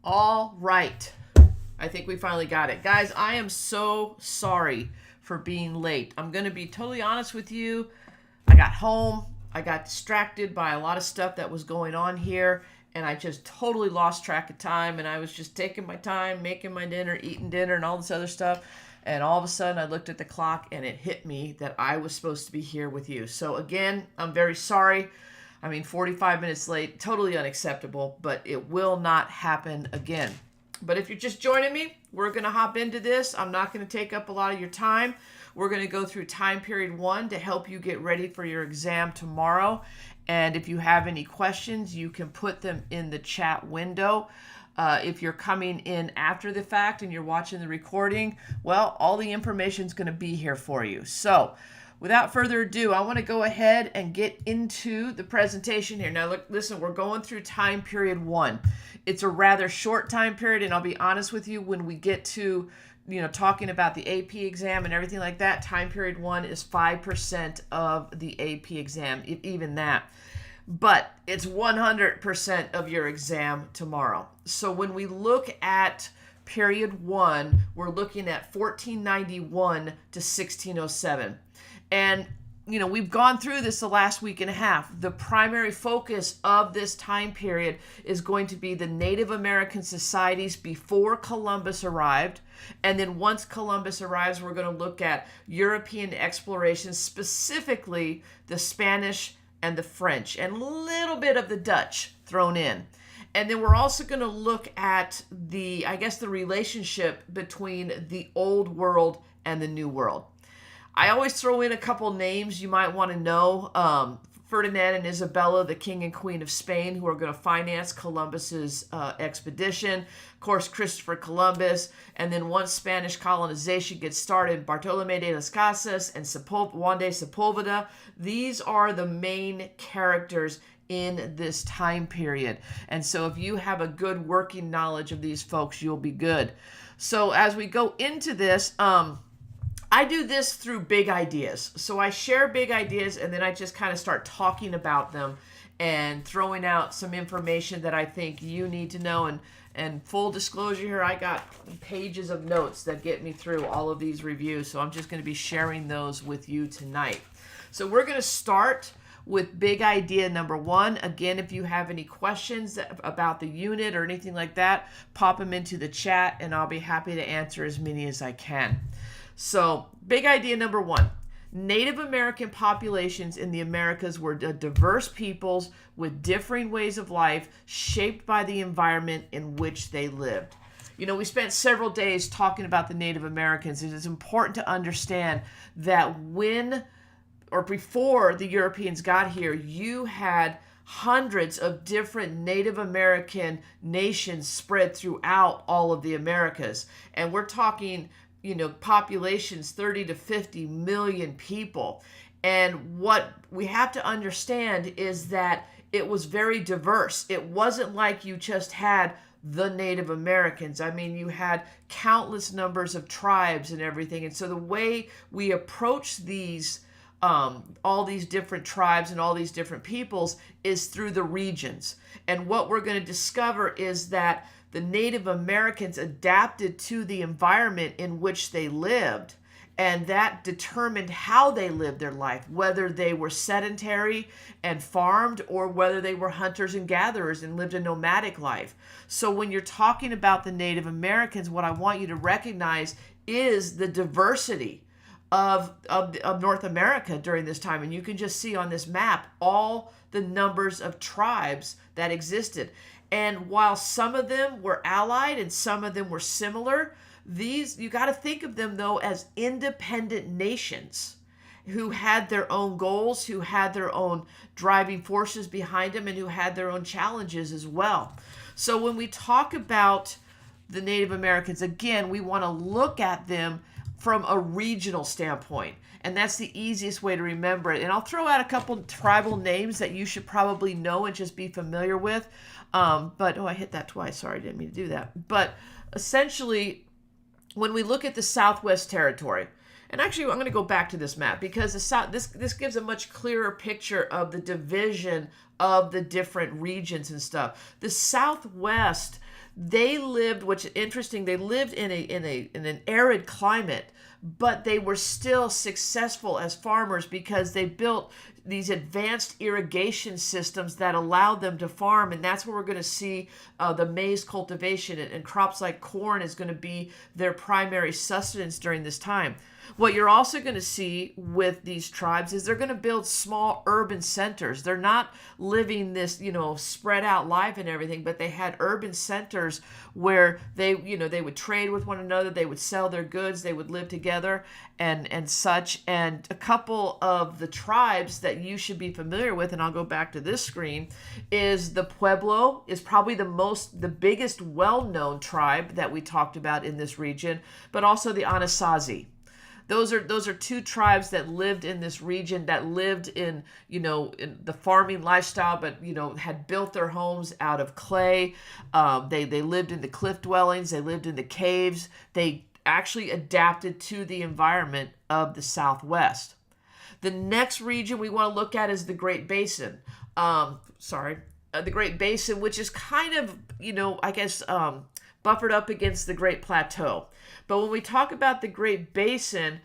All right. I think we finally got it. Guys, I am so sorry for being late. I'm going to be totally honest with you. I got home. I got distracted by a lot of stuff that was going on here, and I just totally lost track of time, and I was just taking my time, making my dinner, eating dinner, and all this other stuff. And all of a sudden, I looked at the clock, and it hit me that I was supposed to be here with you. So again, I'm very sorry. 45 minutes late, totally unacceptable, but it will not happen again. But if you're just joining me, we're going to hop into this. I'm not going to take up a lot of your time. We're going to go through time period 1 to help you get ready for your exam tomorrow. And if you have any questions, you can put them in the chat window. If you're coming in after the fact and you're watching the recording, well, all the information is going to be here for you. So without further ado, I want to go ahead and get into the presentation here. Now, look, listen, we're going through time period 1. It's a rather short time period, and I'll be honest with you, when we get to, talking about the AP exam and everything like that, time period 1 is 5% of the AP exam, even that. But it's 100% of your exam tomorrow. So when we look at period 1, we're looking at 1491 to 1607. And, we've gone through this the last week and a half. The primary focus of this time period is going to be the Native American societies before Columbus arrived. And then once Columbus arrives, we're going to look at European exploration, specifically the Spanish and the French, and a little bit of the Dutch thrown in. And then we're also going to look at the relationship between the Old World and the New World. I always throw in a couple names you might want to know. Ferdinand and Isabella, the King and Queen of Spain, who are going to finance Columbus's expedition. Of course, Christopher Columbus. And then once Spanish colonization gets started, Bartolomé de las Casas and Juan de Sepúlveda. These are the main characters in this time period. And so if you have a good working knowledge of these folks, you'll be good. So as we go into this, I do this through big ideas. So I share big ideas, and then I just kind of start talking about them and throwing out some information that I think you need to know. And full disclosure here, I got pages of notes that get me through all of these reviews. So I'm just going to be sharing those with you tonight. So we're going to start with big idea number 1. Again, if you have any questions about the unit or anything like that, pop them into the chat, and I'll be happy to answer as many as I can. So, big idea number 1. Native American populations in the Americas were diverse peoples with differing ways of life shaped by the environment in which they lived. We spent several days talking about the Native Americans. It is important to understand that before the Europeans got here, you had hundreds of different Native American nations spread throughout all of the Americas. And we're talking populations 30 to 50 million people. And what we have to understand is that it was very diverse. It wasn't like you just had the Native Americans. You had countless numbers of tribes and everything. And so the way we approach these, all these different tribes and all these different peoples is through the regions. And what we're going to discover is that the Native Americans adapted to the environment in which they lived, and that determined how they lived their life, whether they were sedentary and farmed or whether they were hunters and gatherers and lived a nomadic life. So when you're talking about the Native Americans, what I want you to recognize is the diversity of North America during this time. And you can just see on this map all the numbers of tribes that existed. And while some of them were allied and some of them were similar, you got to think of them, though, as independent nations who had their own goals, who had their own driving forces behind them, and who had their own challenges as well. So when we talk about the Native Americans, again, we want to look at them from a regional standpoint. And that's the easiest way to remember it. And I'll throw out a couple tribal names that you should probably know and just be familiar with. I hit that twice. Sorry, I didn't mean to do that. But essentially, when we look at the Southwest Territory, and actually I'm going to go back to this map because this gives a much clearer picture of the division of the different regions and stuff. The Southwest, They lived, which is interesting, they lived in an arid climate, but they were still successful as farmers because they built these advanced irrigation systems that allowed them to farm. And that's where we're going to see the maize cultivation, and crops like corn is going to be their primary sustenance during this time. What you're also going to see with these tribes is they're going to build small urban centers. They're not living this, spread out life and everything, but they had urban centers where they would trade with one another, they would sell their goods, they would live together and such. And a couple of the tribes that you should be familiar with, and I'll go back to this screen, is the Pueblo, is probably the biggest well-known tribe that we talked about in this region, but also the Anasazi. Those are two tribes that lived in this region, that lived in the farming lifestyle, but had built their homes out of clay. They lived in the cliff dwellings. They lived in the caves. They actually adapted to the environment of the Southwest. The next region we want to look at is the Great Basin. The Great Basin, which is kind of buffered up against the Great Plateau. But when we talk about the Great Basin,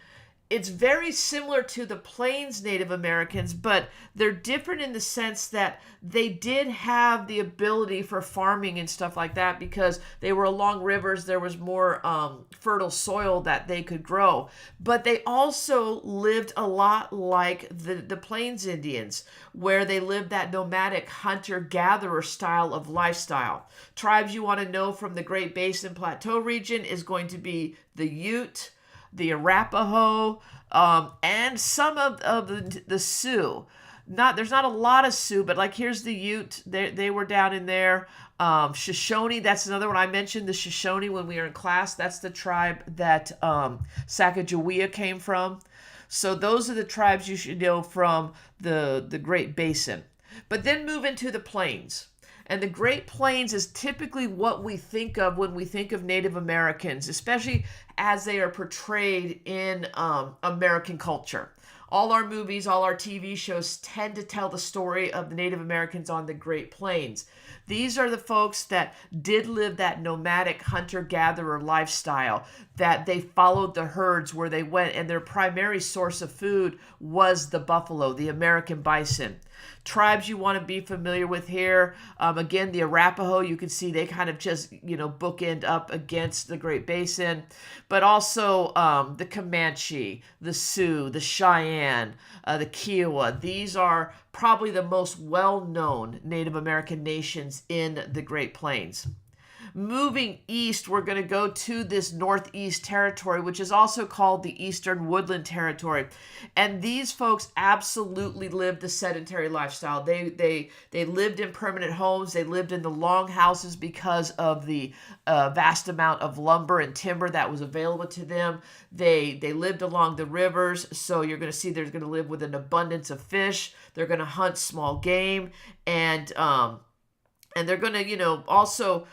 it's very similar to the Plains Native Americans, but they're different in the sense that they did have the ability for farming and stuff like that because they were along rivers. There was more fertile soil that they could grow. But they also lived a lot like the Plains Indians, where they lived that nomadic hunter-gatherer style of lifestyle. Tribes you want to know from the Great Basin Plateau region is going to be the Ute, the Arapaho, and some of the Sioux. There's not a lot of Sioux, but like here's the Ute. They were down in there. Shoshone, that's another one. I mentioned the Shoshone when we were in class. That's the tribe that Sacagawea came from. So those are the tribes you should know from the Great Basin. But then move into the plains. And the Great Plains is typically what we think of when we think of Native Americans, especially as they are portrayed in American culture. All our movies, all our TV shows tend to tell the story of the Native Americans on the Great Plains. These are the folks that did live that nomadic hunter-gatherer lifestyle, that they followed the herds where they went, and their primary source of food was the buffalo, the American bison. Tribes you want to be familiar with here, again, the Arapaho, you can see they kind of just, bookend up against the Great Basin, but also the Comanche, the Sioux, the Cheyenne, the Kiowa. These are probably the most well-known Native American nations in the Great Plains. Moving east, we're going to go to this Northeast Territory, which is also called the Eastern Woodland Territory. And these folks absolutely lived the sedentary lifestyle. They lived in permanent homes. They lived in the long houses because of the vast amount of lumber and timber that was available to them. They lived along the rivers, so you're going to see they're going to live with an abundance of fish. They're going to hunt small game, and they're going to, also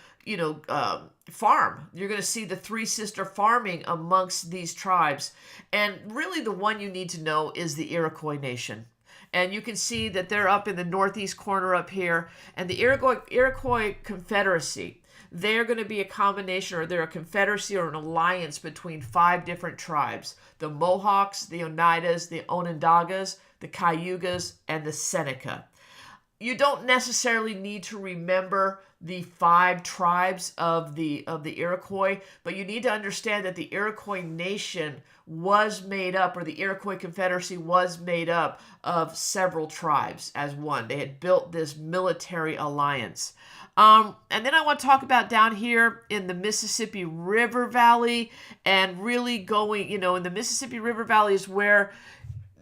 farm. You're going to see the three sister farming amongst these tribes. And really the one you need to know is the Iroquois Nation. And you can see that they're up in the northeast corner up here. And the Iroquois Confederacy, they're going to be a combination, or they're a confederacy or an alliance between 5 different tribes: the Mohawks, the Oneidas, the Onondagas, the Cayugas, and the Seneca. You don't necessarily need to remember the 5 tribes of the Iroquois, but you need to understand that the Iroquois Nation was made up, or the Iroquois Confederacy was made up of several tribes as one. They had built this military alliance. And then I want to talk about down here in the Mississippi River Valley, and really going, in the Mississippi River Valley is where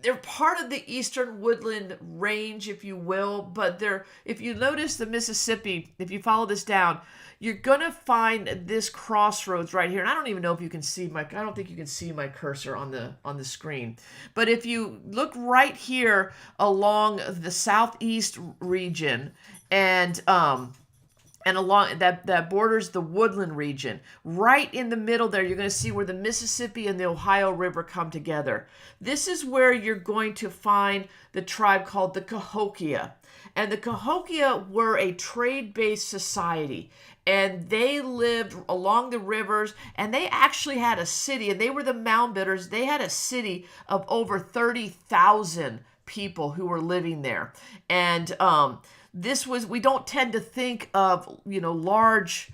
they're part of the Eastern Woodland Range, if you will, but if you notice the Mississippi, if you follow this down, you're going to find this crossroads right here. And I don't even know if you can see I don't think you can see my cursor on the screen. But if you look right here along the southeast region and along that borders the woodland region, right in the middle there, you're going to see where the Mississippi and the Ohio River come together. This is where you're going to find the tribe called the Cahokia. And the Cahokia were a trade-based society. and they lived along the rivers, and they actually had a city, and they were the mound builders. They had a city of over 30,000 people who were living there. And this was, we don't tend to think of, large,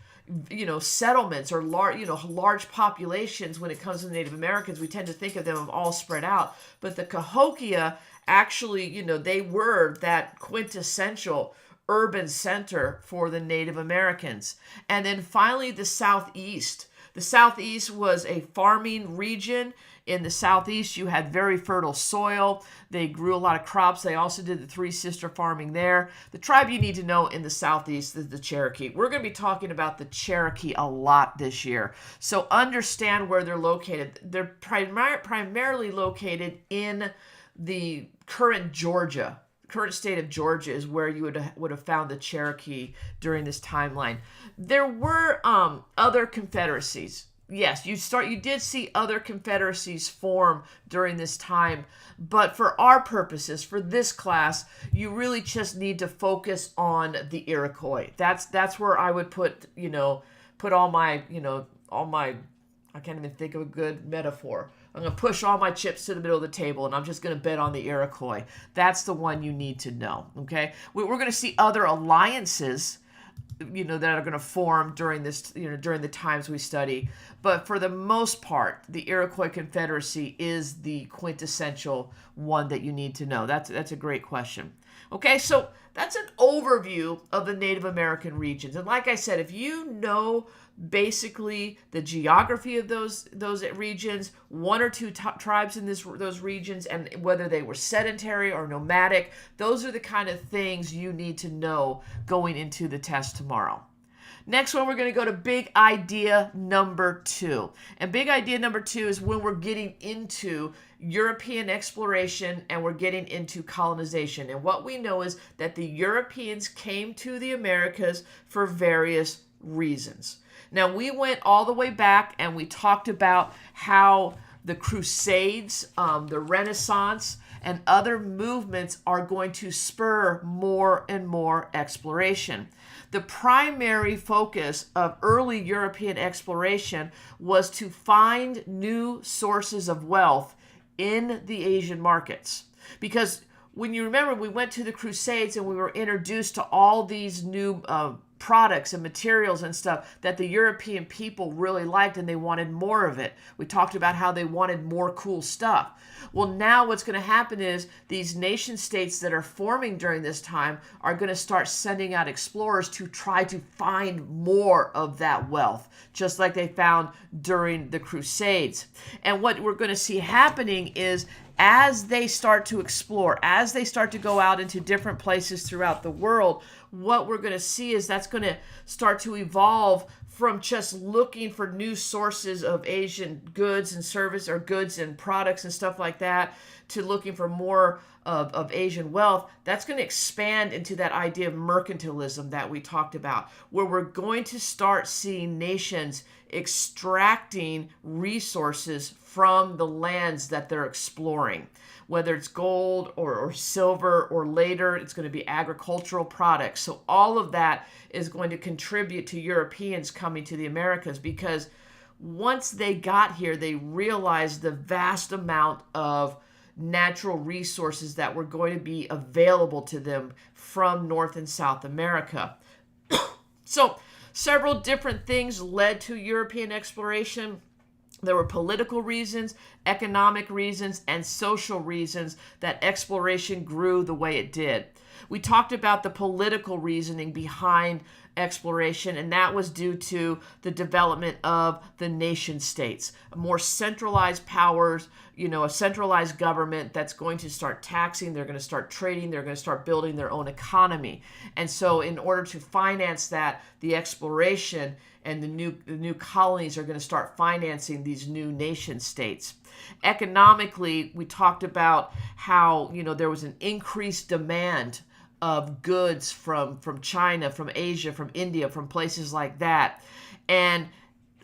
settlements or large populations when it comes to the Native Americans. We tend to think of them all spread out. But the Cahokia actually, they were that quintessential urban center for the Native Americans. And then finally, the Southeast. The Southeast was a farming region. In the Southeast, you had very fertile soil. They grew a lot of crops. They also did the Three Sister farming there. The tribe you need to know in the Southeast is the Cherokee. We're going to be talking about the Cherokee a lot this year. So understand where they're located. They're primarily located in the current Georgia. Current state of Georgia is where you would have found the Cherokee during this timeline. There were other confederacies. Yes, you did see other confederacies form during this time, but for our purposes, for this class, you really just need to focus on the Iroquois. That's where I would put all my I can't even think of a good metaphor. I'm going to push all my chips to the middle of the table, and I'm just going to bet on the Iroquois. That's the one you need to know, okay? We're going to see other alliances, that are going to form during this, during the times we study. But for the most part, the Iroquois Confederacy is the quintessential one that you need to know. That's a great question. Okay, so that's an overview of the Native American regions. And like I said, if you know basically the geography of those regions, one or two tribes in those regions, and whether they were sedentary or nomadic, those are the kind of things you need to know going into the test tomorrow. Next one, we're going to go to big idea number 2. And big idea number 2 is when we're getting into European exploration and we're getting into colonization. And what we know is that the Europeans came to the Americas for various reasons. Now, we went all the way back and we talked about how the Crusades, the Renaissance, and other movements are going to spur more and more exploration. The primary focus of early European exploration was to find new sources of wealth in the Asian markets. Because when you remember, we went to the Crusades and we were introduced to all these new products and materials and stuff that the European people really liked, and they wanted more of it. We talked about how they wanted more cool stuff. Well, now what's going to happen is these nation states that are forming during this time are going to start sending out explorers to try to find more of that wealth, just like they found during the Crusades. And what we're going to see happening is, as they start to explore, as they start to go out into different places throughout the world, what we're going to see is that's going to start to evolve from just looking for new sources of Asian goods and service, or goods and products and stuff like that, to looking for more of Asian wealth. That's going to expand into that idea of mercantilism that we talked about, where we're going to start seeing nations extracting resources from the lands that they're exploring, whether it's gold or silver, or later it's going to be agricultural products. So all of that is going to contribute to Europeans coming to the Americas, because once they got here, they realized the vast amount of natural resources that were going to be available to them from North and South America. So several different things led to European exploration. There were political reasons, economic reasons, and social reasons that exploration grew the way it did. We talked about the political reasoning behind exploration, and that was due to the development of the nation states, more centralized powers, a centralized government that's going to start taxing, they're going to start trading, they're going to start building their own economy. And so in order to finance that, the exploration and the new colonies are going to start financing these new nation states. Economically, we talked about how, there was an increased demand of goods from China, from Asia, from India, from places like that. And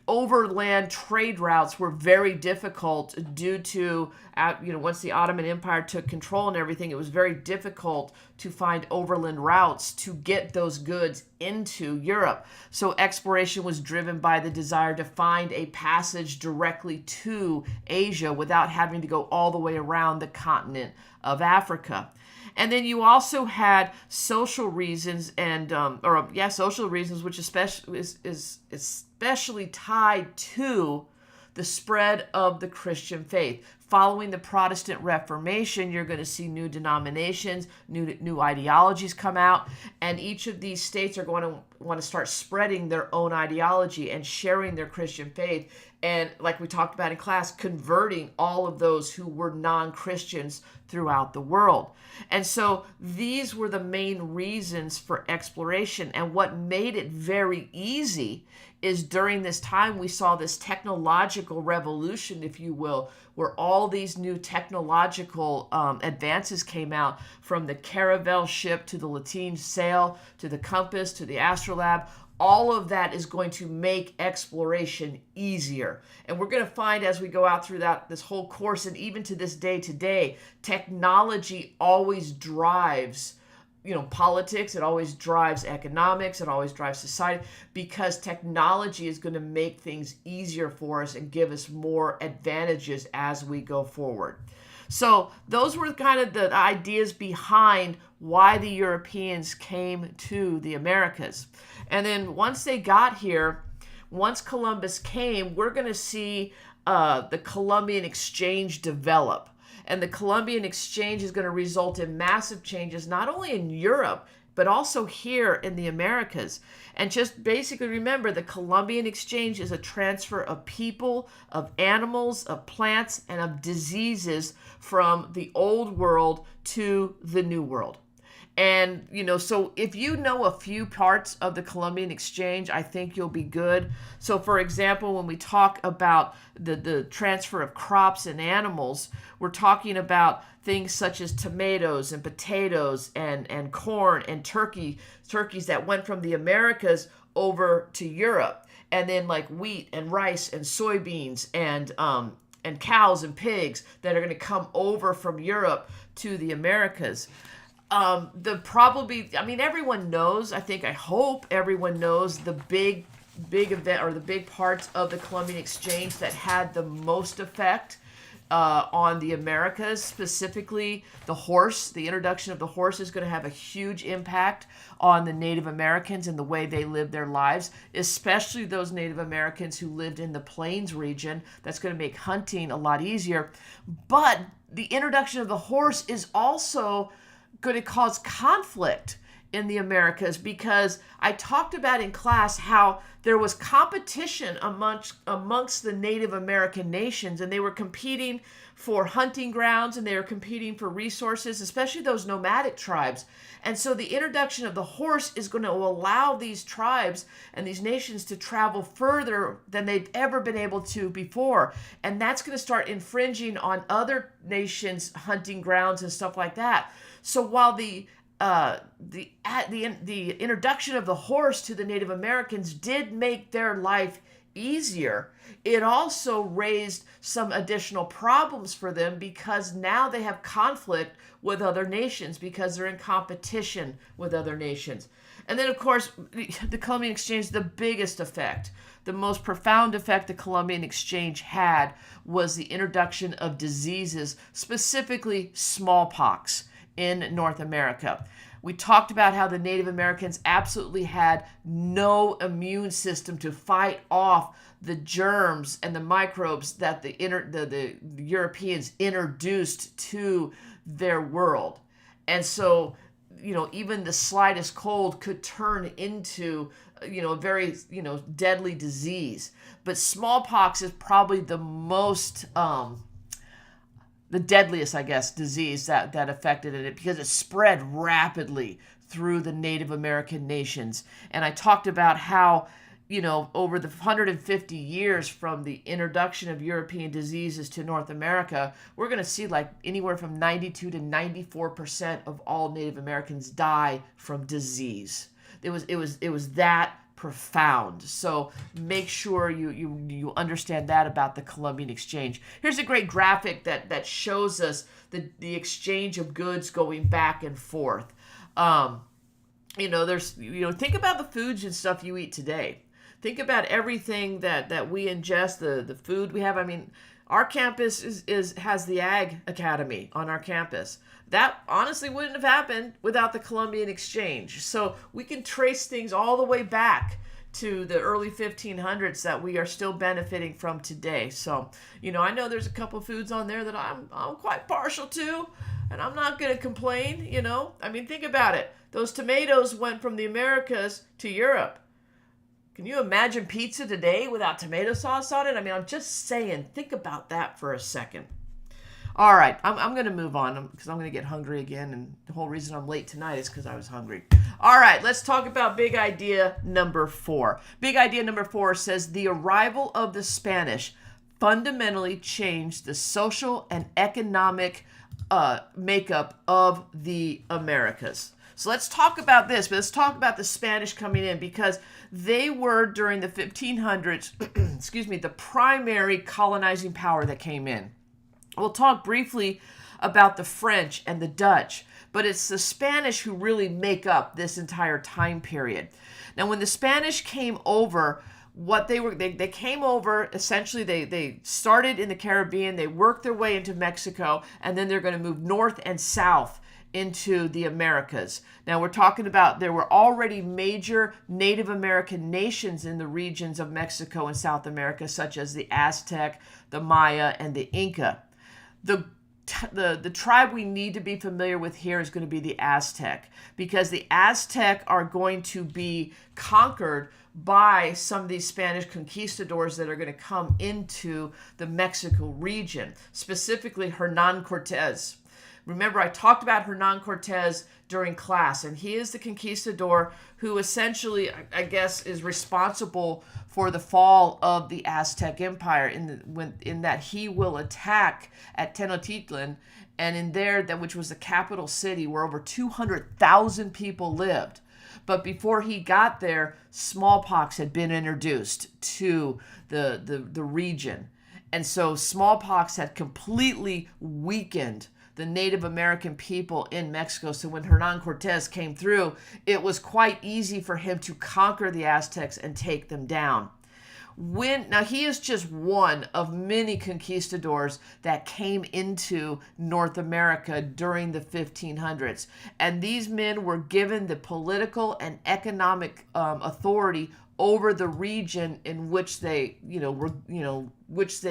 overland trade routes were very difficult due to, once the Ottoman Empire took control and everything, it was very difficult to find overland routes to get those goods into Europe. So exploration was driven by the desire to find a passage directly to Asia without having to go all the way around the continent of Africa. And then you also had social reasons social reasons, which especially is especially tied to the spread of the Christian faith. Following the Protestant Reformation, you're going to see new denominations, new ideologies come out, and each of these states are going to want to start spreading their own ideology and sharing their Christian faith. And like we talked about in class, converting all of those who were non-Christians throughout the world. And so these were the main reasons for exploration. And what made it very easy is during this time we saw this technological revolution, if you will, where all these new technological advances came out, from the caravel ship to the lateen sail to the compass to the astrolabe. All of that is going to make exploration easier. And we're going to find as we go out through this whole course, and even to this day today, technology always drives politics, it always drives economics, it always drives society, because technology is going to make things easier for us and give us more advantages as we go forward. So those were kind of the ideas behind why the Europeans came to the Americas. And then once they got here, once Columbus came, we're going to see the Columbian Exchange develop. And the Columbian Exchange is going to result in massive changes, not only in Europe, but also here in the Americas. And just basically remember, the Columbian Exchange is a transfer of people, of animals, of plants, and of diseases from the old world to the new world. And, so if you know a few parts of the Columbian Exchange, I think you'll be good. So, for example, when we talk about the transfer of crops and animals, we're talking about things such as tomatoes and potatoes and corn and turkeys that went from the Americas over to Europe. And then like wheat and rice and soybeans and cows and pigs that are going to come over from Europe to the Americas. Everyone knows, I hope everyone knows the big event, or the big parts of the Columbian Exchange that had the most effect on the Americas, specifically the horse. The introduction of the horse is going to have a huge impact on the Native Americans and the way they live their lives, especially those Native Americans who lived in the Plains region. That's going to make hunting a lot easier. But the introduction of the horse is also going to cause conflict in the Americas, because I talked about in class how there was competition amongst the Native American nations, and they were competing for hunting grounds and they were competing for resources, especially those nomadic tribes. And so the introduction of the horse is going to allow these tribes and these nations to travel further than they've ever been able to before. And that's going to start infringing on other nations' hunting grounds and stuff like that. So while the introduction of the horse to the Native Americans did make their life easier, it also raised some additional problems for them, because now they have conflict with other nations because they're in competition with other nations. And then, of course, the Columbian Exchange, the biggest effect, the most profound effect the Columbian Exchange had was the introduction of diseases, specifically smallpox, in North America. We talked about how the Native Americans absolutely had no immune system to fight off the germs and the microbes that the Europeans introduced to their world. And so, even the slightest cold could turn into, a very, deadly disease. But smallpox is probably the most, the deadliest, disease that affected it, because it spread rapidly through the Native American nations. And I talked about how, over the 150 years from the introduction of European diseases to North America, we're going to see like anywhere from 92 to 94% of all Native Americans die from disease. It was that profound. So make sure you understand that about the Columbian Exchange. Here's a great graphic that shows us the exchange of goods going back and forth. Think about the foods and stuff you eat today. Think about everything that we ingest, the food we have. I mean, our campus has the Ag Academy on our campus. That honestly wouldn't have happened without the Columbian Exchange. So we can trace things all the way back to the early 1500s that we are still benefiting from today. So, I know there's a couple foods on there that I'm quite partial to, and I'm not going to complain, I mean, think about it. Those tomatoes went from the Americas to Europe. Can you imagine pizza today without tomato sauce on it? I mean, I'm just saying, think about that for a second. All right, I'm going to move on because I'm going to get hungry again, and the whole reason I'm late tonight is because I was hungry. All right, let's talk about big idea number 4. Big idea number 4 says the arrival of the Spanish fundamentally changed the social and economic makeup of the Americas. So let's talk about this, but let's talk about the Spanish coming in because they were, during the 1500s, the primary colonizing power that came in. We'll talk briefly about the French and the Dutch, but it's the Spanish who really make up this entire time period. Now, when the Spanish came over, they came over, essentially they started in the Caribbean, they worked their way into Mexico, and then they're going to move north and south into the Americas. Now we're talking about there were already major Native American nations in the regions of Mexico and South America, such as the Aztec, the Maya, and the Inca. The tribe we need to be familiar with here is going to be the Aztec, because the Aztec are going to be conquered by some of these Spanish conquistadors that are going to come into the Mexico region, specifically Hernan Cortez. Remember, I talked about Hernan Cortez during class, and he is the conquistador who essentially, I guess, is responsible for the fall of the Aztec Empire in that he will attack at Tenochtitlan, and in there, which was the capital city where over 200,000 people lived. But before he got there, smallpox had been introduced to the region. And so smallpox had completely weakened the Native American people in Mexico. So when Hernan Cortez came through, it was quite easy for him to conquer the Aztecs and take them down. Now he is just one of many conquistadors that came into North America during the 1500s. And these men were given the political and economic authority over the region in which they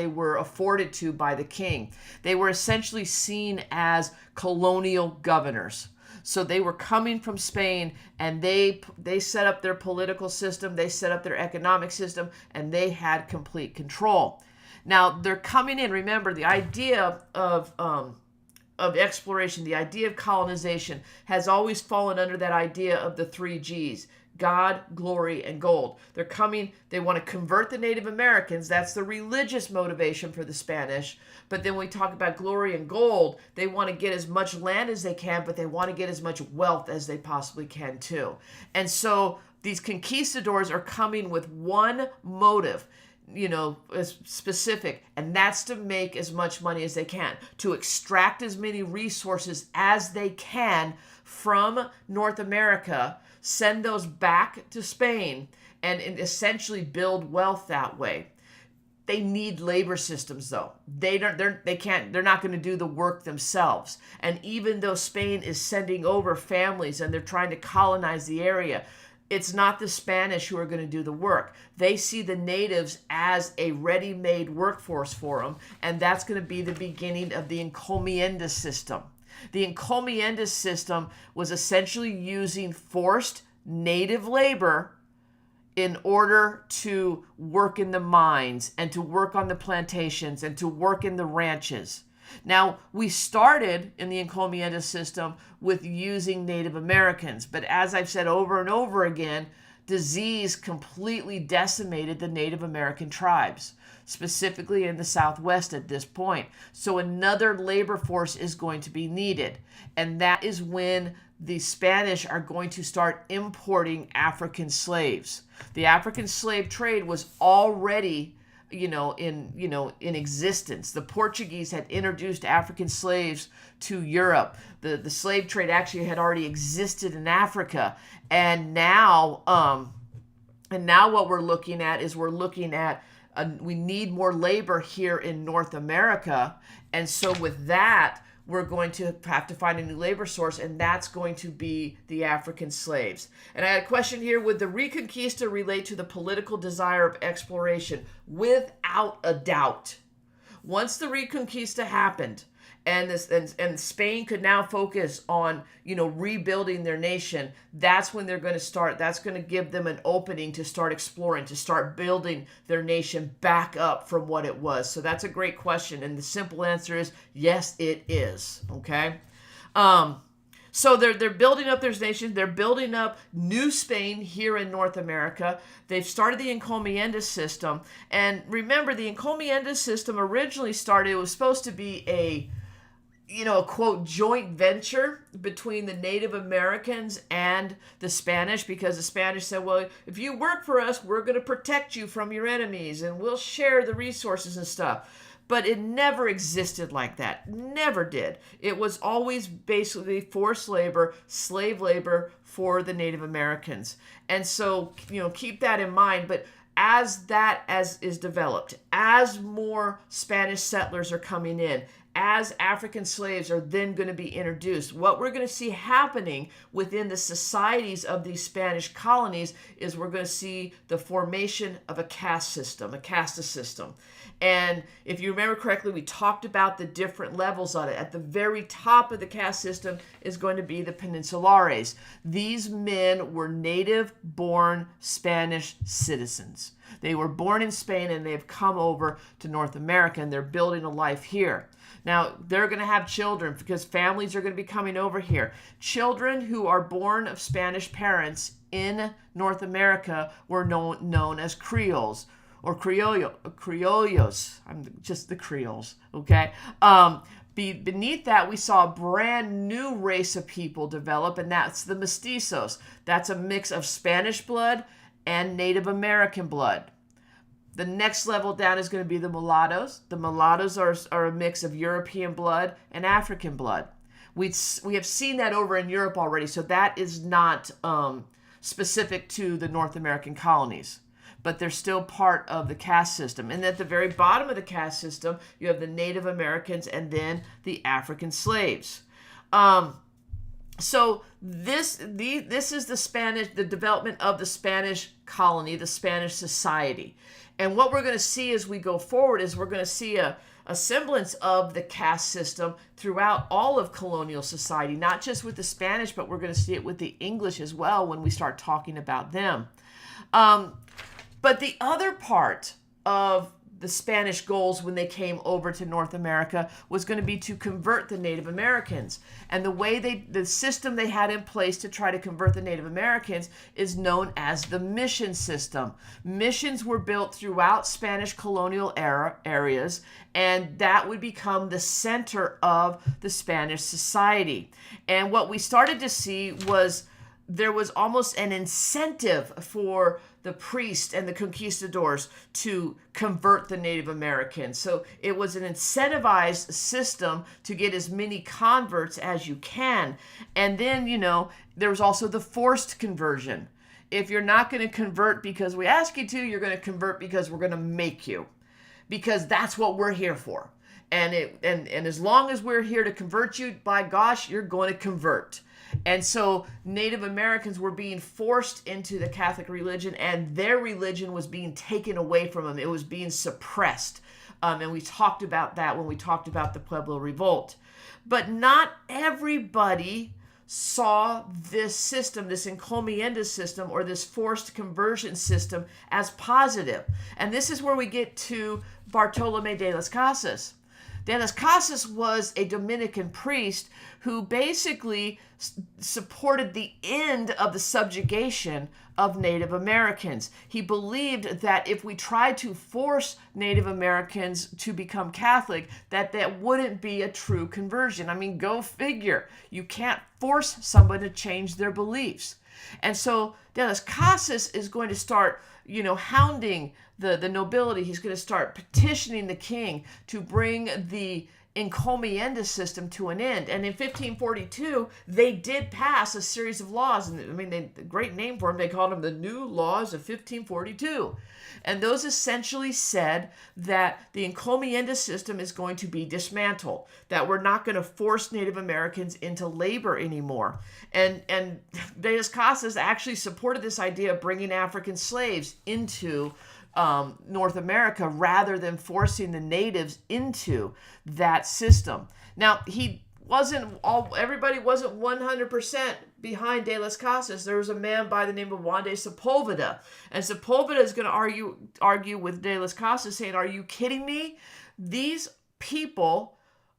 were afforded to by the king. They were essentially seen as colonial governors. So they were coming from Spain, and they set up their political system, they set up their economic system, and they had complete control. Now they're coming in. Remember, the idea of exploration, the idea of colonization has always fallen under that idea of the 3 G's. God, glory, and gold. They're coming, they want to convert the Native Americans. That's the religious motivation for the Spanish. But then when we talk about glory and gold, they want to get as much land as they can, but they want to get as much wealth as they possibly can too. And so these conquistadors are coming with one motive, specific, and that's to make as much money as they can, to extract as many resources as they can from North America, send those back to Spain, and essentially build wealth that way. They need labor systems, though. They're not going to do the work themselves. And even though Spain is sending over families and they're trying to colonize the area, it's not the Spanish who are going to do the work. They see the natives as a ready-made workforce for them, and that's going to be the beginning of the encomienda system. The encomienda system was essentially using forced native labor in order to work in the mines and to work on the plantations and to work in the ranches. Now, we started in the encomienda system with using Native Americans, but as I've said over and over again, disease completely decimated the Native American tribes, specifically in the Southwest at this point. So another labor force is going to be needed. And that is when the Spanish are going to start importing African slaves. The African slave trade was already in existence. The Portuguese had introduced African slaves to Europe. The slave trade actually had already existed in Africa. And now what we're looking at is we need more labor here in North America. And so with that, we're going to have to find a new labor source, and that's going to be the African slaves. And I had a question here: would the Reconquista relate to the political desire of exploration? Without a doubt. Once the Reconquista happened, and Spain could now focus on rebuilding their nation, that's when they're going to start. That's going to give them an opening to start exploring, to start building their nation back up from what it was. So that's a great question, and the simple answer is yes, it is. Okay. So they're building up their nation. They're building up New Spain here in North America. They've started the encomienda system, and remember, the encomienda system originally started. It was supposed to be a quote, joint venture between the Native Americans and the Spanish, because the Spanish said, well, if you work for us, we're going to protect you from your enemies and we'll share the resources and stuff. But it never existed like that. Never did. It was always basically forced labor, slave labor for the Native Americans. And so, keep that in mind. But as is developed, as more Spanish settlers are coming in, as African slaves are then going to be introduced, what we're going to see happening within the societies of these Spanish colonies is we're going to see the formation of a caste system, a casta system. And if you remember correctly, we talked about the different levels on it. At the very top of the caste system is going to be the Peninsulares. These men were native-born Spanish citizens. They were born in Spain and they've come over to North America and they're building a life here. Now, they're going to have children because families are going to be coming over here. Children who are born of Spanish parents in North America were known as Creoles or Criollos. I'm just the Creoles, okay? Beneath that, we saw a brand new race of people develop, and that's the mestizos. That's a mix of Spanish blood and Native American blood. The next level down is going to be the mulattoes. The mulattoes are a mix of European blood and African blood. We have seen that over in Europe already, so that is not specific to the North American colonies. But they're still part of the caste system. And at the very bottom of the caste system, you have the Native Americans and then the African slaves. So this is the development of the Spanish colony, the Spanish society. And what we're going to see as we go forward is we're going to see a semblance of the caste system throughout all of colonial society, not just with the Spanish, but we're going to see it with the English as well when we start talking about them. But the other part of the Spanish goals when they came over to North America was going to be to convert the Native Americans. And the system they had in place to try to convert the Native Americans is known as the mission system. Missions were built throughout Spanish colonial areas, and that would become the center of the Spanish society. And what we started to see was there was almost an incentive for the priests and the conquistadors to convert the Native Americans. So it was an incentivized system to get as many converts as you can. And then, there was also the forced conversion. If you're not going to convert because we ask you to, you're going to convert because we're going to make you. Because that's what we're here for. And as long as we're here to convert you, by gosh, you're going to convert. And so Native Americans were being forced into the Catholic religion, and their religion was being taken away from them. It was being suppressed. And we talked about that when we talked about the Pueblo Revolt. But not everybody saw this system, this encomienda system, or this forced conversion system as positive. And this is where we get to Bartolomé de las Casas. De las Casas was a Dominican priest who basically supported the end of the subjugation of Native Americans. He believed that if we tried to force Native Americans to become Catholic, that wouldn't be a true conversion. I mean, go figure. You can't force someone to change their beliefs. And so De las Casas is going to start, hounding the nobility. He's going to start petitioning the king to bring the encomienda system to an end. And in 1542, they did pass a series of laws. And I mean, the great name for them, they called them the New Laws of 1542. And those essentially said that the encomienda system is going to be dismantled, that we're not going to force Native Americans into labor anymore. And De las Casas actually supported this idea of bringing African slaves into North America rather than forcing the natives into that system. Now, everybody wasn't 100% behind De las Casas. There was a man by the name of Juan de Sepulveda. And Sepulveda is going to argue with De las Casas, saying, are you kidding me? These people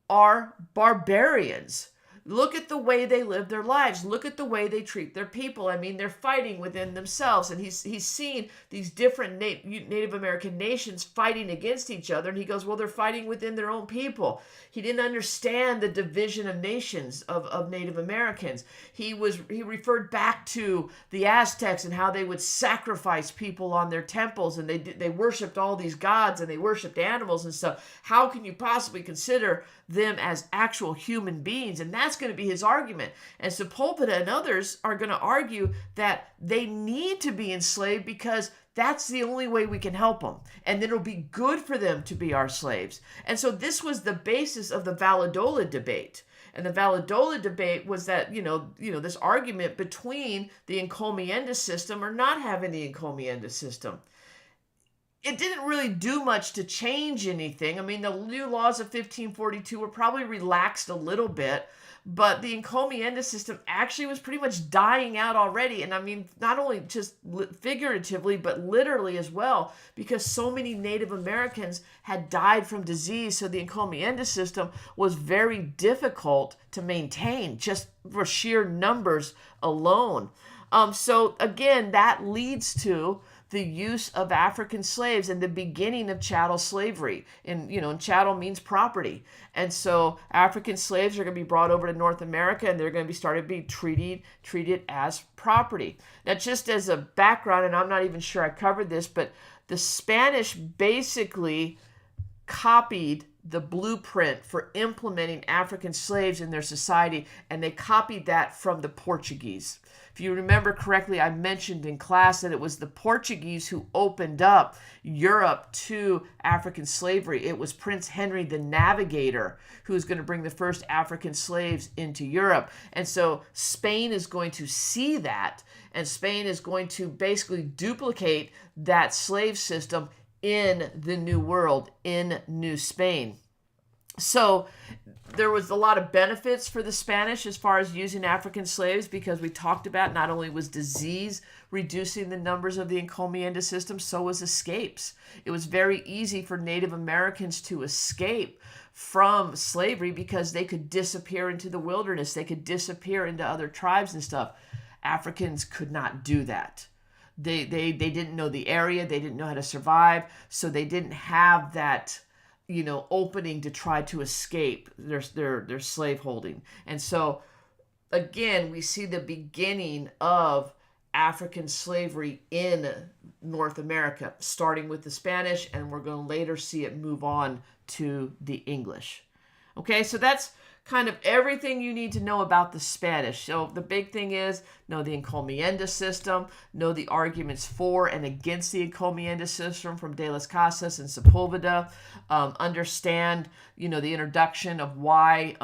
are barbarians. Look at the way they live their lives. Look at the way they treat their people. I mean, they're fighting within themselves. And he's seen these different Native American nations fighting against each other. And he goes, well, they're fighting within their own people. He didn't understand the division of nations of Native Americans. He referred back to the Aztecs and how they would sacrifice people on their temples. And they worshipped all these gods and they worshipped animals and stuff. How can you possibly consider them as actual human beings? And that's going to be his argument. And Sepulveda and others are going to argue that they need to be enslaved because that's the only way we can help them. And then it'll be good for them to be our slaves. And so this was the basis of the Valladolid debate. And the Valladolid debate was that, this argument between the encomienda system or not having the encomienda system. It didn't really do much to change anything. I mean, the new laws of 1542 were probably relaxed a little bit, but the encomienda system actually was pretty much dying out already. And I mean, not only just figuratively, but literally as well, because so many Native Americans had died from disease. So the encomienda system was very difficult to maintain just for sheer numbers alone. So again, that leads to the use of African slaves and the beginning of chattel slavery. And, chattel means property. And so African slaves are going to be brought over to North America and they're going to be started to be treated as property. Now, just as a background, and I'm not even sure I covered this, but the Spanish basically copied the blueprint for implementing African slaves in their society, and they copied that from the Portuguese. If you remember correctly, I mentioned in class that it was the Portuguese who opened up Europe to African slavery. It was Prince Henry the Navigator who was going to bring the first African slaves into Europe. And so Spain is going to see that, and Spain is going to basically duplicate that slave system in the New World, in New Spain. So there was a lot of benefits for the Spanish as far as using African slaves, because we talked about not only was disease reducing the numbers of the encomienda system, so was escapes. It was very easy for Native Americans to escape from slavery because they could disappear into the wilderness. They could disappear into other tribes and stuff. Africans could not do that. They didn't know the area. They didn't know how to survive. So they didn't have that, opening to try to escape their slaveholding. And so, again, we see the beginning of African slavery in North America, starting with the Spanish, and we're going to later see it move on to the English. Okay, so that's kind of everything you need to know about the Spanish. So the big thing is know the encomienda system, know the arguments for and against the encomienda system from De las Casas and Sepulveda, understand, the introduction of why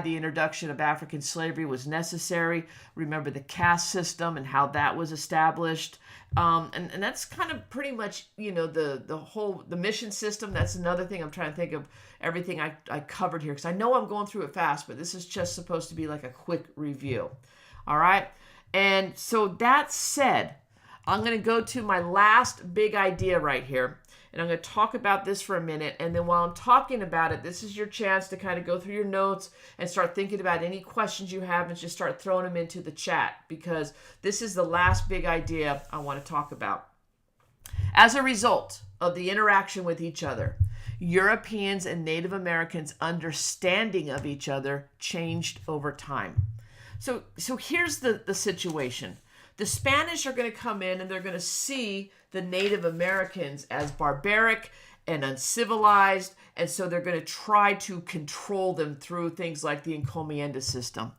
the introduction of African slavery was necessary. Remember the caste system and how that was established. And that's kind of pretty much, the mission system. That's another thing. I'm trying to think of everything I covered here, because I know I'm going through it fast, but this is just supposed to be like a quick review. All right. And so that said, I'm going to go to my last big idea right here. And I'm going to talk about this for a minute. And then while I'm talking about it, this is your chance to kind of go through your notes and start thinking about any questions you have and just start throwing them into the chat, because this is the last big idea I want to talk about. As a result of the interaction with each other, Europeans and Native Americans' understanding of each other changed over time. So here's the situation. The Spanish are going to come in and they're going to see the Native Americans as barbaric and uncivilized, and so they're going to try to control them through things like the encomienda system.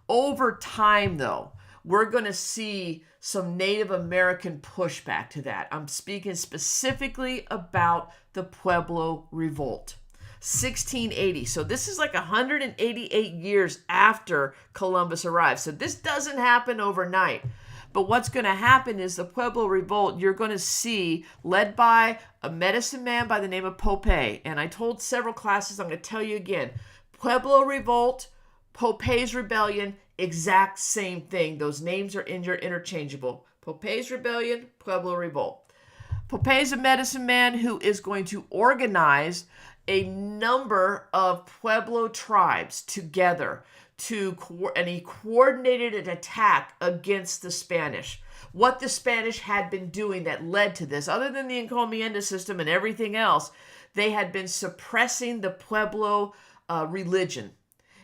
Over time, though, we're going to see some Native American pushback to that. I'm speaking specifically about the Pueblo Revolt. 1680. So this is like 188 years after Columbus arrived. So this doesn't happen overnight. But what's going to happen is the Pueblo Revolt, you're going to see, led by a medicine man by the name of Popé. And I told several classes, I'm going to tell you again, Pueblo Revolt, Popé's Rebellion, exact same thing. Those names are interchangeable. Popé's Rebellion, Pueblo Revolt. Popé's a medicine man who is going to organize a number of Pueblo tribes together and he coordinated an attack against the Spanish. What the Spanish had been doing that led to this, other than the encomienda system and everything else, they had been suppressing the Pueblo religion.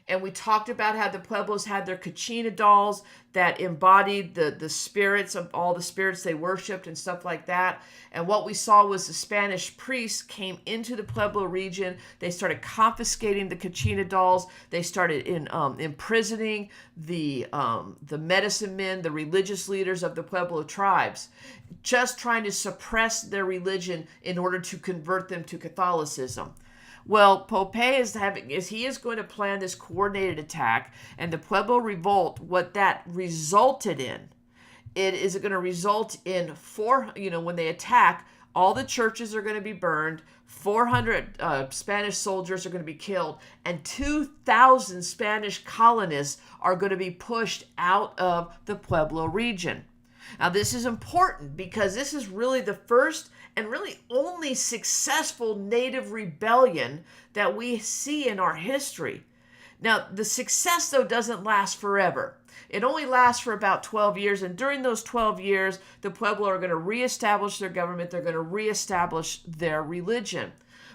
And we talked about how the Pueblos had their Kachina dolls that embodied the spirits of all the spirits they worshipped and stuff like that. And what we saw was the Spanish priests came into the Pueblo region. They started confiscating the Kachina dolls. They started imprisoning the medicine men, the religious leaders of the Pueblo tribes, just trying to suppress their religion in order to convert them to Catholicism. Well, Popé is going to plan this coordinated attack, and the Pueblo Revolt, what that resulted in, it is going to result in when they attack, all the churches are going to be burned, 400 Spanish soldiers are going to be killed, and 2,000 Spanish colonists are going to be pushed out of the Pueblo region. Now, this is important because this is really the first and really only successful Native rebellion that we see in our history. Now, the success, though, doesn't last forever. It only lasts for about 12 years, and during those 12 years, the Pueblo are going to reestablish their government. They're going to reestablish their religion.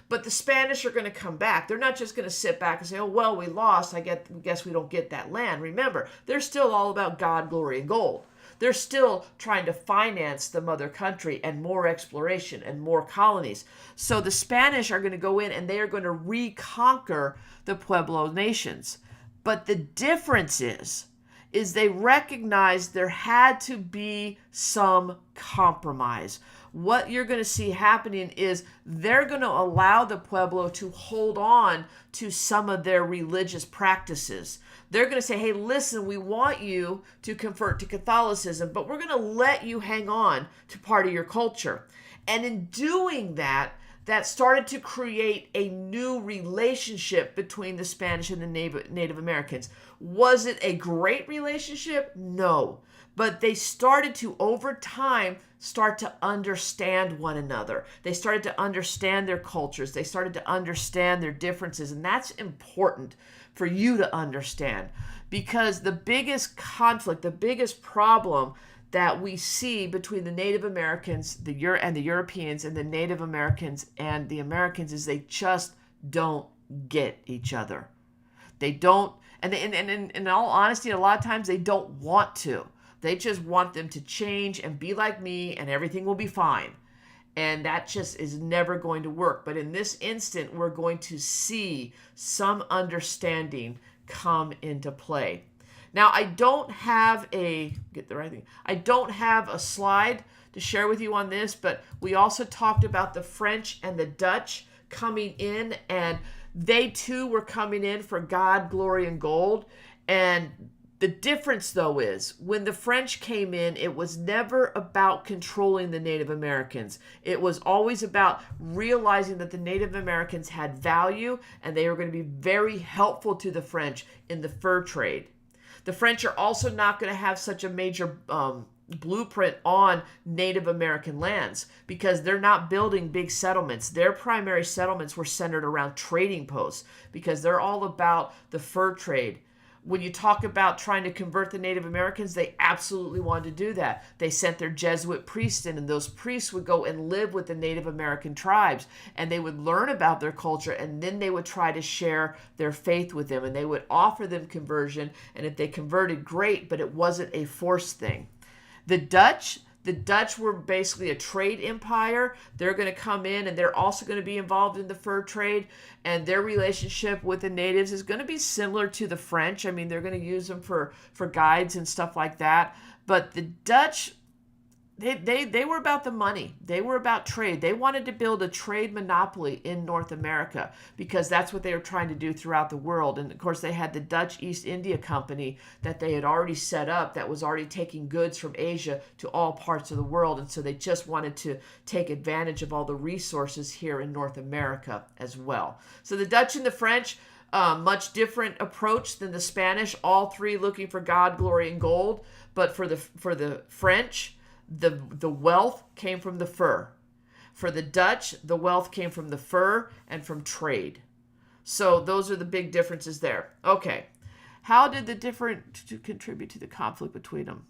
But the Spanish are going to come back. They're not just going to sit back and say, oh, well, we lost. I guess we don't get that land. Remember, they're still all about God, glory, and gold. They're still trying to finance the mother country and more exploration and more colonies. So the Spanish are going to go in and they are going to reconquer the Pueblo nations. But the difference is they recognized there had to be some compromise. What you're going to see happening is they're going to allow the Pueblo to hold on to some of their religious practices. They're going to say, hey, listen, we want you to convert to Catholicism, but we're going to let you hang on to part of your culture. And in doing that, that started to create a new relationship between the Spanish and the Native Americans. Was it a great relationship? No. But they started to, over time, start to understand one another. They started to understand their cultures. They started to understand their differences. And that's important for you to understand, because the biggest conflict, the biggest problem that we see between the Native Americans and the Europeans and the Native Americans and the Americans is they just don't get each other. They don't, and in all honesty, a lot of times they don't want to. They just want them to change and be like me and everything will be fine. And that just is never going to work. But in this instant, we're going to see some understanding come into play. Now, I don't have a slide to share with you on this, but we also talked about the French and the Dutch coming in, and they too were coming in for God, glory, and gold. And the difference, though, is when the French came in, it was never about controlling the Native Americans. It was always about realizing that the Native Americans had value and they were going to be very helpful to the French in the fur trade. The French are also not going to have such a major blueprint on Native American lands because they're not building big settlements. Their primary settlements were centered around trading posts because they're all about the fur trade. When you talk about trying to convert the Native Americans, they absolutely wanted to do that. They sent their Jesuit priests in, and those priests would go and live with the Native American tribes, and they would learn about their culture, and then they would try to share their faith with them, and they would offer them conversion, and if they converted, great, but it wasn't a forced thing. The Dutch were basically a trade empire. They're going to come in and they're also going to be involved in the fur trade. And their relationship with the natives is going to be similar to the French. I mean, they're going to use them for guides and stuff like that. But the Dutch, they were about the money. They were about trade. They wanted to build a trade monopoly in North America because that's what they were trying to do throughout the world. And of course, they had the Dutch East India Company that they had already set up that was already taking goods from Asia to all parts of the world. And so they just wanted to take advantage of all the resources here in North America as well. So the Dutch and the French, much different approach than the Spanish, all three looking for God, glory, and gold. But for the French, the wealth came from the fur. For the Dutch, the wealth came from the fur and from trade. So those are the big differences there. Okay. How did the different contribute to the conflict between them?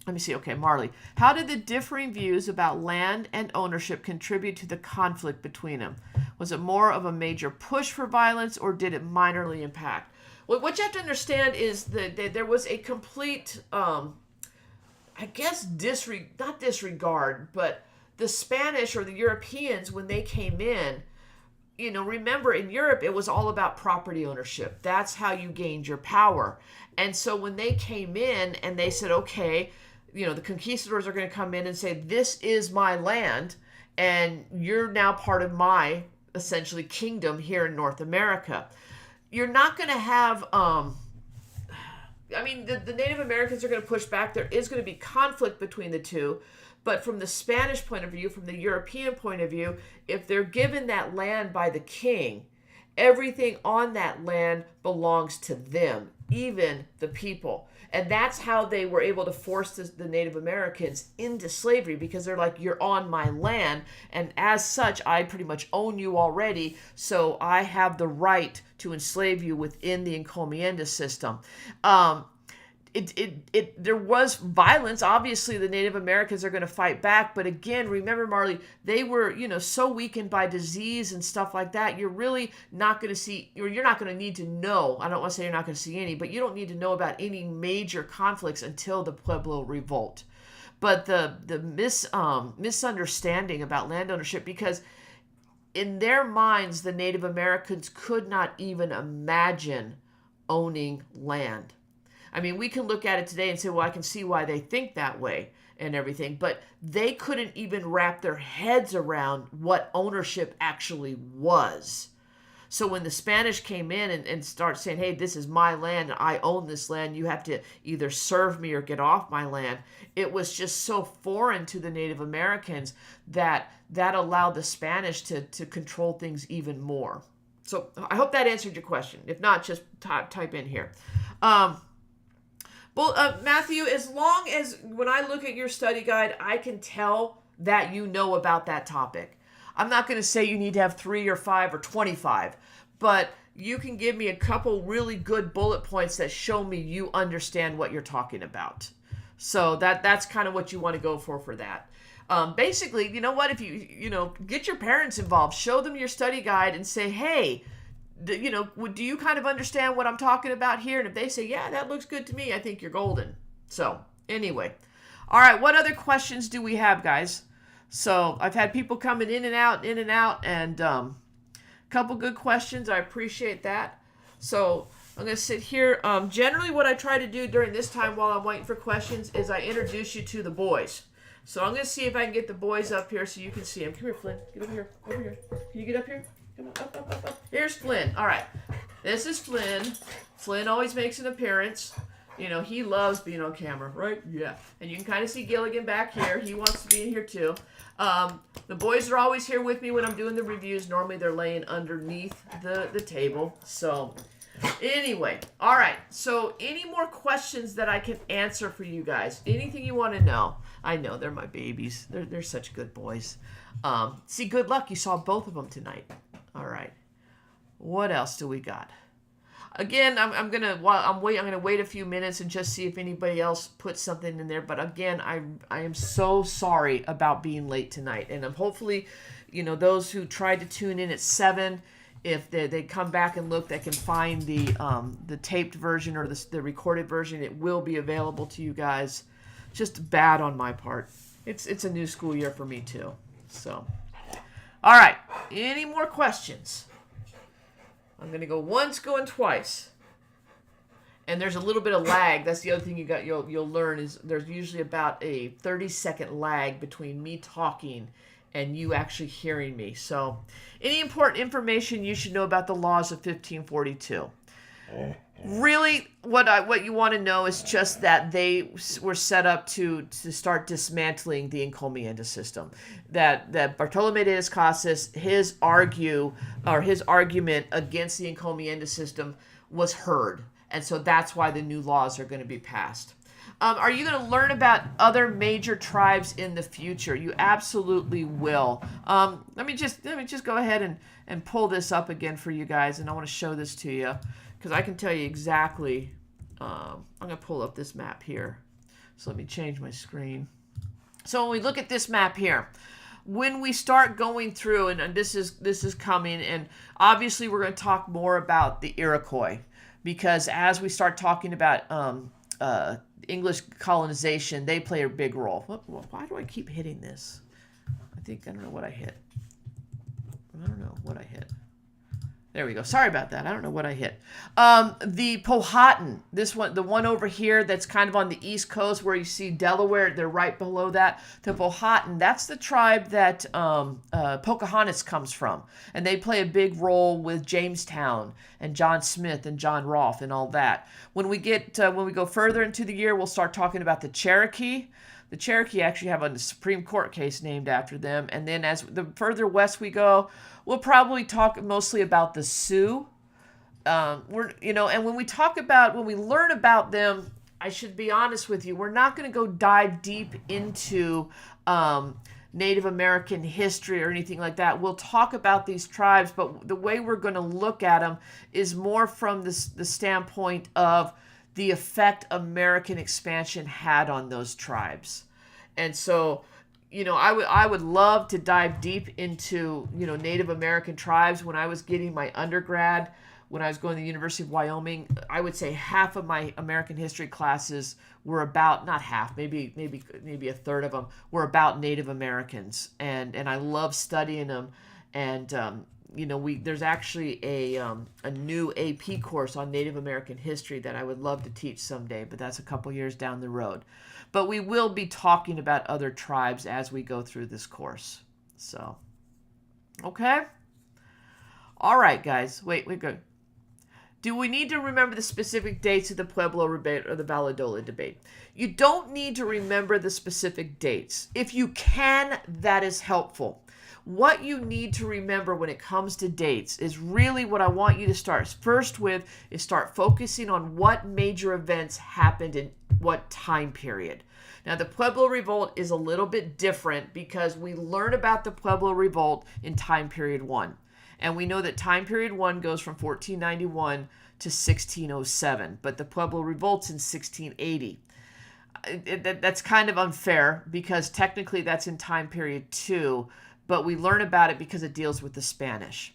Let me see. Okay, Marley. How did the differing views about land and ownership contribute to the conflict between them? Was it more of a major push for violence or did it minorly impact? Well, what you have to understand is that there was a complete I guess not disregard, but the Spanish or the Europeans, when they came in, remember in Europe, it was all about property ownership. That's how you gained your power. And so when they came in and they said, okay, the conquistadors are going to come in and say, this is my land, and you're now part of my, essentially, kingdom here in North America. You're not going to have... the Native Americans are going to push back. There is going to be conflict between the two. But from the Spanish point of view, from the European point of view, if they're given that land by the king, everything on that land belongs to them, even the people. And that's how they were able to force the Native Americans into slavery, because they're like, you're on my land, and as such, I pretty much own you already, so I have the right to enslave you within the encomienda system. There was violence. Obviously, the Native Americans are going to fight back. But again, remember, Marley, they were, so weakened by disease and stuff like that. You're really not going to see, or you're not going to need to know. I don't want to say you're not going to see any, but you don't need to know about any major conflicts until the Pueblo Revolt. But the misunderstanding about land ownership, because in their minds, the Native Americans could not even imagine owning land. I mean, we can look at it today and say, well, I can see why they think that way and everything, but they couldn't even wrap their heads around what ownership actually was. So when the Spanish came in and start saying, hey, this is my land, I own this land, you have to either serve me or get off my land, it was just so foreign to the Native Americans that allowed the Spanish to control things even more. So I hope that answered your question. If not, just type in here. Well, Matthew, as long as when I look at your study guide, I can tell that you know about that topic. I'm not going to say you need to have 3 or 5 or 25, but you can give me a couple really good bullet points that show me you understand what you're talking about. So that's kind of what you want to go for that. Basically, you know what? If you get your parents involved, show them your study guide and say, hey, do you kind of understand what I'm talking about here? And if they say, yeah, that looks good to me, I think you're golden. So anyway, all right, what other questions do we have, guys? So I've had people coming in and out, and a couple good questions. I appreciate that. So I'm going to sit here. Generally what I try to do during this time while I'm waiting for questions is I introduce you to the boys. So I'm going to see if I can get the boys up here so you can see them. Come here, Flynn. Get over here. Over here. Can you get up here? Come on, up. Here's Flynn. All right. This is Flynn. Flynn always makes an appearance. He loves being on camera, right? Yeah. And you can kind of see Gilligan back here. He wants to be in here too. The boys are always here with me when I'm doing the reviews. Normally they're laying underneath the table. So Anyway, all right. So, any more questions that I can answer for you guys? Anything you want to know? I know they're my babies. They're such good boys. See, good luck. You saw both of them tonight. All right. What else do we got? Again, I'm gonna wait a few minutes and just see if anybody else puts something in there. But again, I am so sorry about being late tonight, and I'm hopefully, those who tried to tune in at 7, if they come back and look, they can find the taped version or the recorded version. It will be available to you guys. Just bad on my part. It's a new school year for me too. So, all right. Any more questions? I'm going to go once, going twice. And there's a little bit of lag. That's the other thing you'll learn is there's usually about a 30-second lag between me talking and you actually hearing me. So, any important information you should know about the laws of 1542. Really, what you want to know is just that they were set up to start dismantling the encomienda system. That Bartolomé de las Casas, his argument against the encomienda system was heard, and so that's why the new laws are going to be passed. Are you going to learn about other major tribes in the future? You absolutely will. Let me just go ahead and pull this up again for you guys, and I want to show this to you. Because I can tell you exactly, I'm going to pull up this map here. So let me change my screen. So when we look at this map here, when we start going through, and this is coming, and obviously we're going to talk more about the Iroquois. Because as we start talking about English colonization, they play a big role. Why do I keep hitting this? I don't know what I hit. There we go. Sorry about that. I don't know what I hit. The Powhatan, the one over here that's kind of on the east coast where you see Delaware, they're right below that. The Powhatan, that's the tribe that Pocahontas comes from. And they play a big role with Jamestown and John Smith and John Rolfe and all that. When we go further into the year, we'll start talking about the Cherokee. The Cherokee actually have a Supreme Court case named after them. And then as the further west we go, we'll probably talk mostly about the Sioux. And when we learn about them, I should be honest with you, we're not going to go dive deep into Native American history or anything like that. We'll talk about these tribes, but the way we're going to look at them is more from the standpoint of the effect American expansion had on those tribes. And so, I would love to dive deep into, Native American tribes. When I was getting my undergrad, when I was going to the University of Wyoming, I would say half of my American history classes were about, not half, maybe a third of them were about Native Americans. And I love studying them. And, there's actually a new AP course on Native American history that I would love to teach someday, but that's a couple years down the road. But we will be talking about other tribes as we go through this course. So, okay? All right, guys. Wait, good. Do we need to remember the specific dates of the Pueblo debate or the Valladolid debate? You don't need to remember the specific dates. If you can, that is helpful. What you need to remember when it comes to dates is really what I want you to start first with is start focusing on what major events happened in what time period. Now, the Pueblo Revolt is a little bit different because we learn about the Pueblo Revolt in time period 1. And we know that time period 1 goes from 1491 to 1607, but the Pueblo Revolt's in 1680. That's kind of unfair because technically that's in time period 2, but we learn about it because it deals with the Spanish.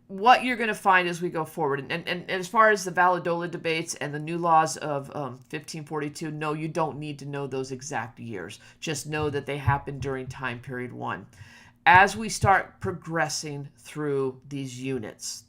What you're going to find as we go forward, and as far as the Valladolid debates and the new laws of 1542, no, you don't need to know those exact years. Just know that they happened during time period 1. As we start progressing through these units,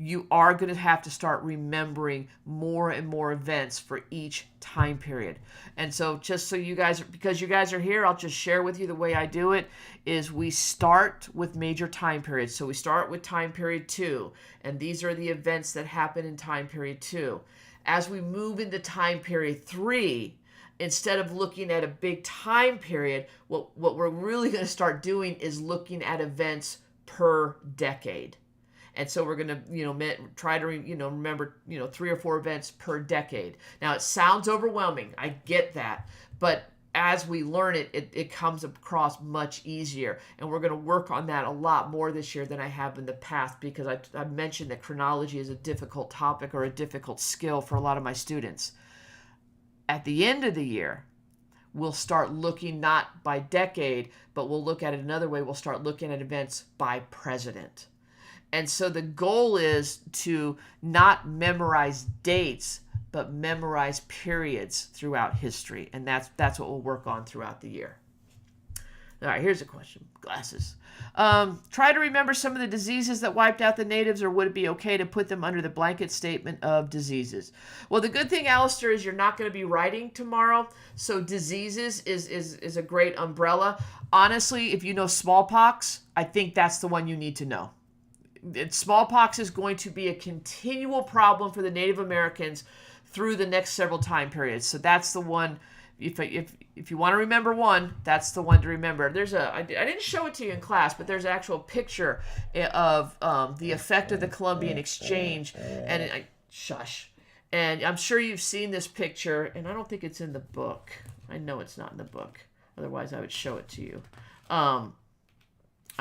you are going to have to start remembering more and more events for each time period. And so just so you guys, because you guys are here, I'll just share with you the way I do it, is we start with major time periods. So we start with time period 2, and these are the events that happen in time period 2. As we move into time period 3, instead of looking at a big time period, what we're really going to start doing is looking at events per decade. And so we're going to, try to, remember, 3 or 4 events per decade. Now, it sounds overwhelming. I get that. But as we learn it, it comes across much easier. And we're going to work on that a lot more this year than I have in the past, because I mentioned that chronology is a difficult topic or a difficult skill for a lot of my students. At the end of the year, we'll start looking not by decade, but we'll look at it another way. We'll start looking at events by president. And so the goal is to not memorize dates, but memorize periods throughout history. And that's what we'll work on throughout the year. All right, here's a question. Glasses. Try to remember some of the diseases that wiped out the natives, or would it be okay to put them under the blanket statement of diseases? Well, the good thing, Alistair, is you're not going to be writing tomorrow. So diseases is a great umbrella. Honestly, if you know smallpox, I think that's the one you need to know. Smallpox is going to be a continual problem for the Native Americans through the next several time periods. So that's the one. If you want to remember one, that's the one to remember. I didn't show it to you in class, but there's an actual picture of the effect of the Columbian Exchange. And shush. And I'm sure you've seen this picture, and I don't think it's in the book. I know it's not in the book. Otherwise, I would show it to you.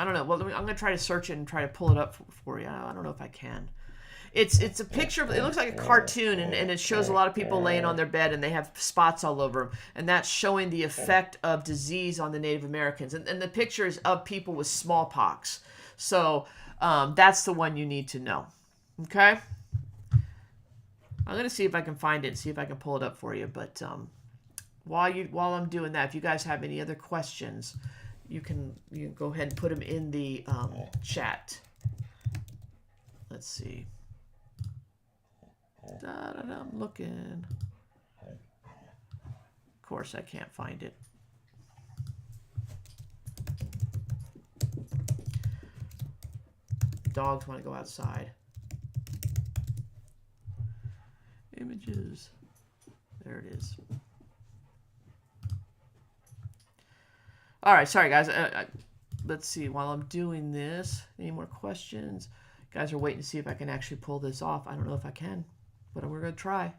I don't know. Well, I'm going to try to search it and try to pull it up for you. I don't know if I can. It's a picture of, it looks like a cartoon, and it shows a lot of people laying on their bed, and they have spots all over them, and that's showing the effect of disease on the Native Americans. And the picture is of people with smallpox. So that's the one you need to know. Okay? I'm going to see if I can find it, see if I can pull it up for you. But while I'm doing that, if you guys have any other questions, you can go ahead and put them in the chat. Let's see. I'm looking. Of course, I can't find it. Dogs want to go outside. Images. There it is. All right, sorry guys. Let's see. While I'm doing this, any more questions? Guys are waiting to see if I can actually pull this off. I don't know if I can, but we're going to try.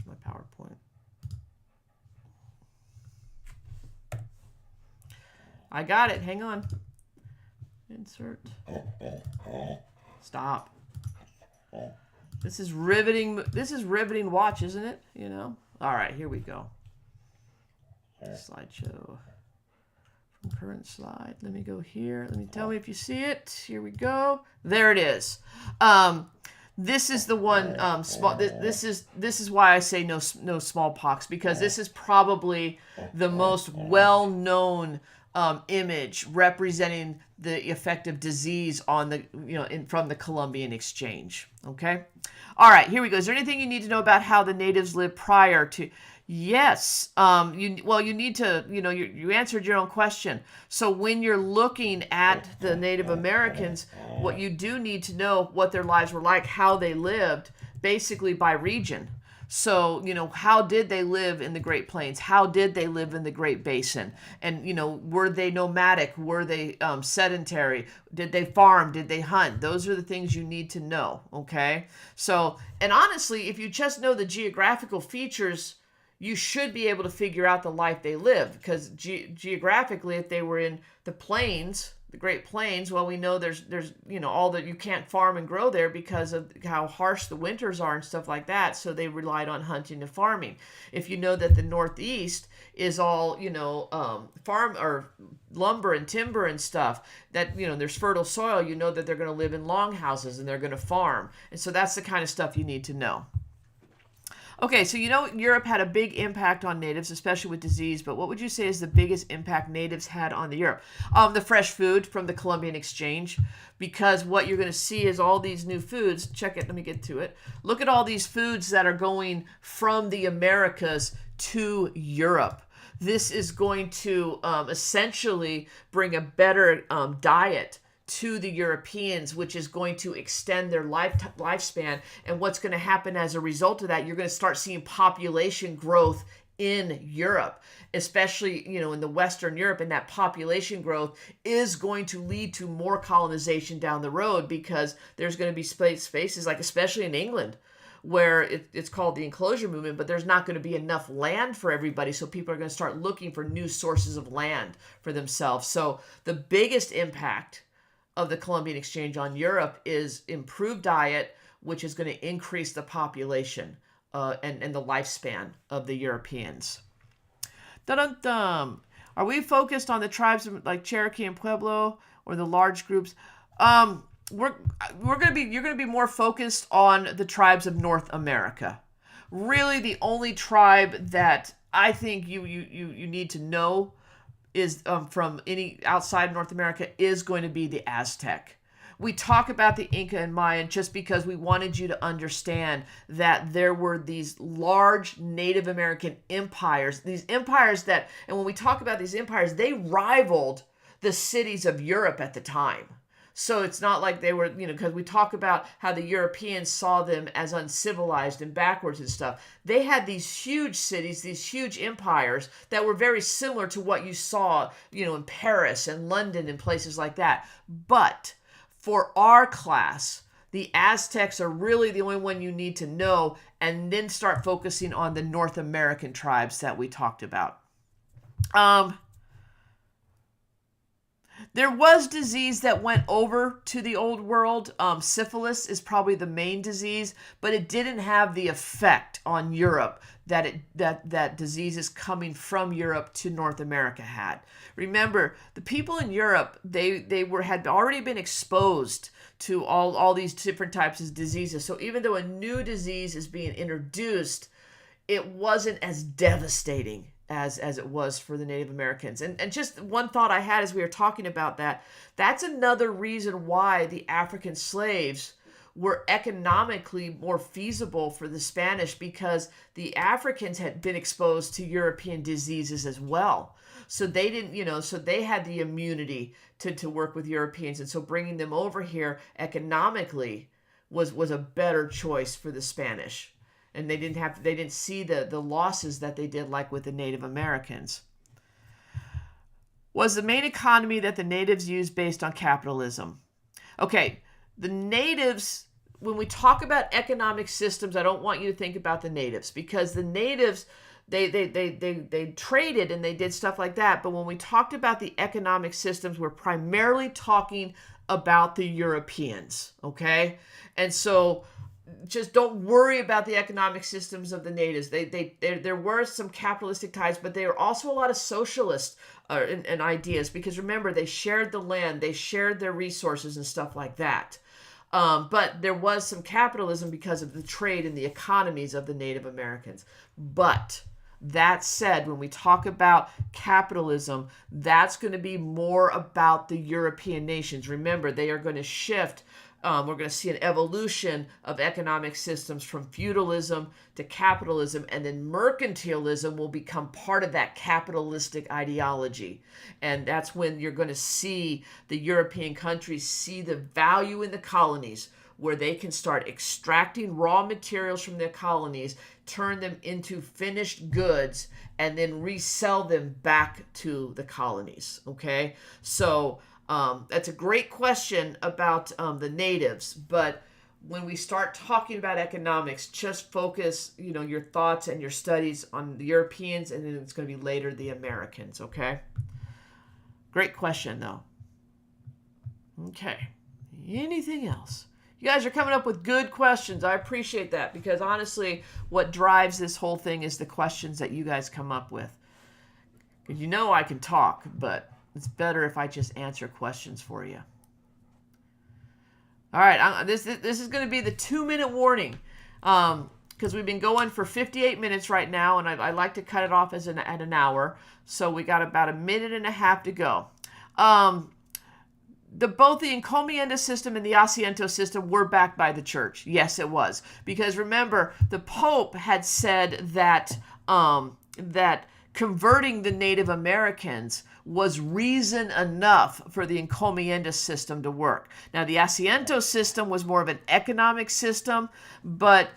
Where's my PowerPoint? I got it. Hang on. Insert. Stop. This is riveting. This is riveting watch, isn't it? You know? All right, here we go. Slideshow. From current slide. Let me go here. Let me tell me if you see it. Here we go. There it is. This is the one. This is why I say no smallpox, because this is probably the most well-known image representing the effect of disease on the from the Columbian Exchange. Okay. All right. Here we go. Is there anything you need to know about how the natives lived prior to? Yes. You need to, you answered your own question. So when you're looking at the Native Americans, what you do need to know what their lives were like, how they lived, basically by region. So, how did they live in the Great Plains? How did they live in the Great Basin? And, were they nomadic? Were they sedentary? Did they farm? Did they hunt? Those are the things you need to know, okay? So, and honestly, if you just know the geographical features, you should be able to figure out the life they lived, because geographically, if they were in the plains, the Great Plains, well, we know there's all that you can't farm and grow there because of how harsh the winters are and stuff like that. So they relied on hunting and farming. If you know that the Northeast is all farm or lumber and timber and stuff, that there's fertile soil, that they're going to live in longhouses and they're going to farm, and so that's the kind of stuff you need to know. Okay, so Europe had a big impact on natives, especially with disease, but what would you say is the biggest impact natives had on the Europe? The fresh food from the Columbian Exchange, because what you're going to see is all these new foods. Check it, let me get to it. Look at all these foods that are going from the Americas to Europe. This is going to essentially bring a better diet to the Europeans, which is going to extend their lifespan. And what's going to happen as a result of that, you're going to start seeing population growth in Europe, especially, in the Western Europe, and that population growth is going to lead to more colonization down the road, because there's going to be spaces, like especially in England, where it's called the enclosure movement, but there's not going to be enough land for everybody. So people are going to start looking for new sources of land for themselves. So the biggest impact of the Columbian Exchange on Europe is improved diet, which is going to increase the population and the lifespan of the Europeans. Dun-dun-dun. Are we focused on the tribes like Cherokee and Pueblo, or the large groups? You're going to be more focused on the tribes of North America. Really, the only tribe that I think you need to know is from any outside North America is going to be the Aztec. We talk about the Inca and Mayan just because we wanted you to understand that there were these large Native American empires, these empires that, and when we talk about these empires, they rivaled the cities of Europe at the time. So it's not like they were, because we talk about how the Europeans saw them as uncivilized and backwards and stuff. They had these huge cities, these huge empires that were very similar to what you saw, in Paris and London and places like that. But for our class, the Aztecs are really the only one you need to know, and then start focusing on the North American tribes that we talked about. There was disease that went over to the old world. Syphilis is probably the main disease, but it didn't have the effect on Europe that diseases coming from Europe to North America had. Remember, the people in Europe, they had already been exposed to all these different types of diseases. So even though a new disease is being introduced, it wasn't as devastating as it was for the Native Americans. And just one thought I had as we were talking about that's another reason why the African slaves were economically more feasible for the Spanish, because the Africans had been exposed to European diseases as well. So they didn't, so they had the immunity to work with Europeans. And so bringing them over here economically was a better choice for the Spanish. And they didn't see the losses that they did, like with the Native Americans. Was the main economy that the natives used based on capitalism? Okay, the natives, when we talk about economic systems, I don't want you to think about the natives, because the natives, they traded and they did stuff like that. But when we talked about the economic systems, we're primarily talking about the Europeans, okay? And so just don't worry about the economic systems of the natives. There were some capitalistic ties, but there were also a lot of socialist and ideas, because remember, they shared the land, they shared their resources and stuff like that. But there was some capitalism because of the trade and the economies of the Native Americans. But that said, when we talk about capitalism, that's going to be more about the European nations. Remember, they are going to shift. We're going to see an evolution of economic systems from feudalism to capitalism, and then mercantilism will become part of that capitalistic ideology. And that's when you're going to see the European countries see the value in the colonies, where they can start extracting raw materials from their colonies, turn them into finished goods, and then resell them back to the colonies. Okay? So that's a great question about the natives, but when we start talking about economics, just focus, your thoughts and your studies on the Europeans, and then it's going to be later the Americans, okay? Great question, though. Okay. Anything else? You guys are coming up with good questions. I appreciate that, because honestly, what drives this whole thing is the questions that you guys come up with. Because I can talk, but it's better if I just answer questions for you. All right, this is going to be the 2-minute warning, because we've been going for 58 minutes right now, and I like to cut it off at an hour. So we got about a minute and a half to go. Both the encomienda system and the asiento system were backed by the church. Yes, it was, because remember, the Pope had said that that converting the Native Americans was reason enough for the encomienda system to work. Now, the asiento system was more of an economic system, but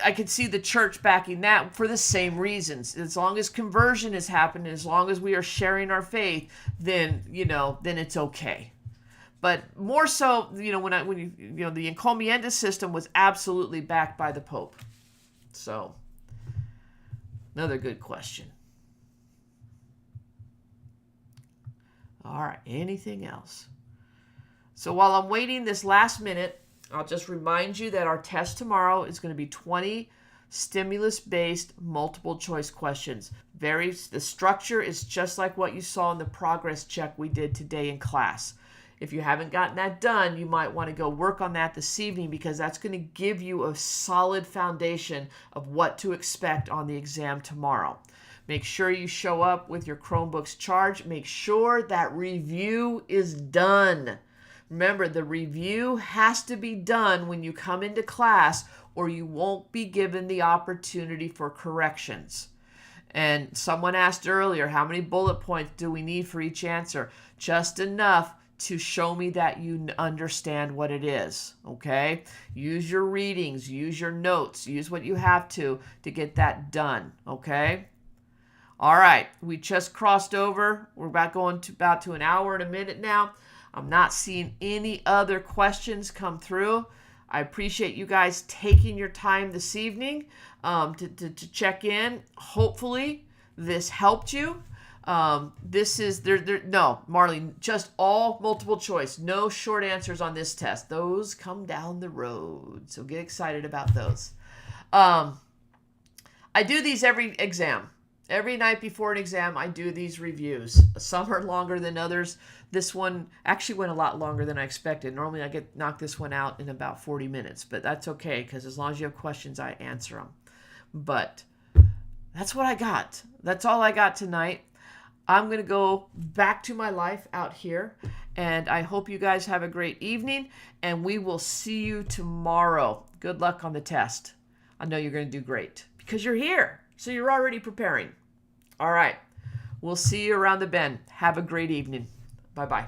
I could see the church backing that for the same reasons. As long as conversion is happening, as long as we are sharing our faith, then, then it's okay. But more so, when the encomienda system was absolutely backed by the Pope. So, another good question. All right, anything else? So while I'm waiting this last minute, I'll just remind you that our test tomorrow is going to be 20 stimulus-based multiple choice questions. The structure is just like what you saw in the progress check we did today in class. If you haven't gotten that done, you might want to go work on that this evening, because that's going to give you a solid foundation of what to expect on the exam tomorrow. Make sure you show up with your Chromebooks charged. Make sure that review is done. Remember, the review has to be done when you come into class, or you won't be given the opportunity for corrections. And someone asked earlier, how many bullet points do we need for each answer? Just enough to show me that you understand what it is, okay? Use your readings, use your notes, use what you have to get that done, okay? All right, we just crossed over. We're about to an hour and a minute now. I'm not seeing any other questions come through. I appreciate you guys taking your time this evening to check in. Hopefully this helped you. This is no, Marlene, just all multiple choice, no short answers on this test. Those come down the road, so get excited about those. I do these every exam. Every night before an exam, I do these reviews. Some are longer than others. This one actually went a lot longer than I expected. Normally I knock this one out in about 40 minutes, but that's okay, because as long as you have questions, I answer them. But that's what I got. That's all I got tonight. I'm going to go back to my life out here, and I hope you guys have a great evening, and we will see you tomorrow. Good luck on the test. I know you're going to do great because you're here, so you're already preparing. All right. We'll see you around the bend. Have a great evening. Bye-bye.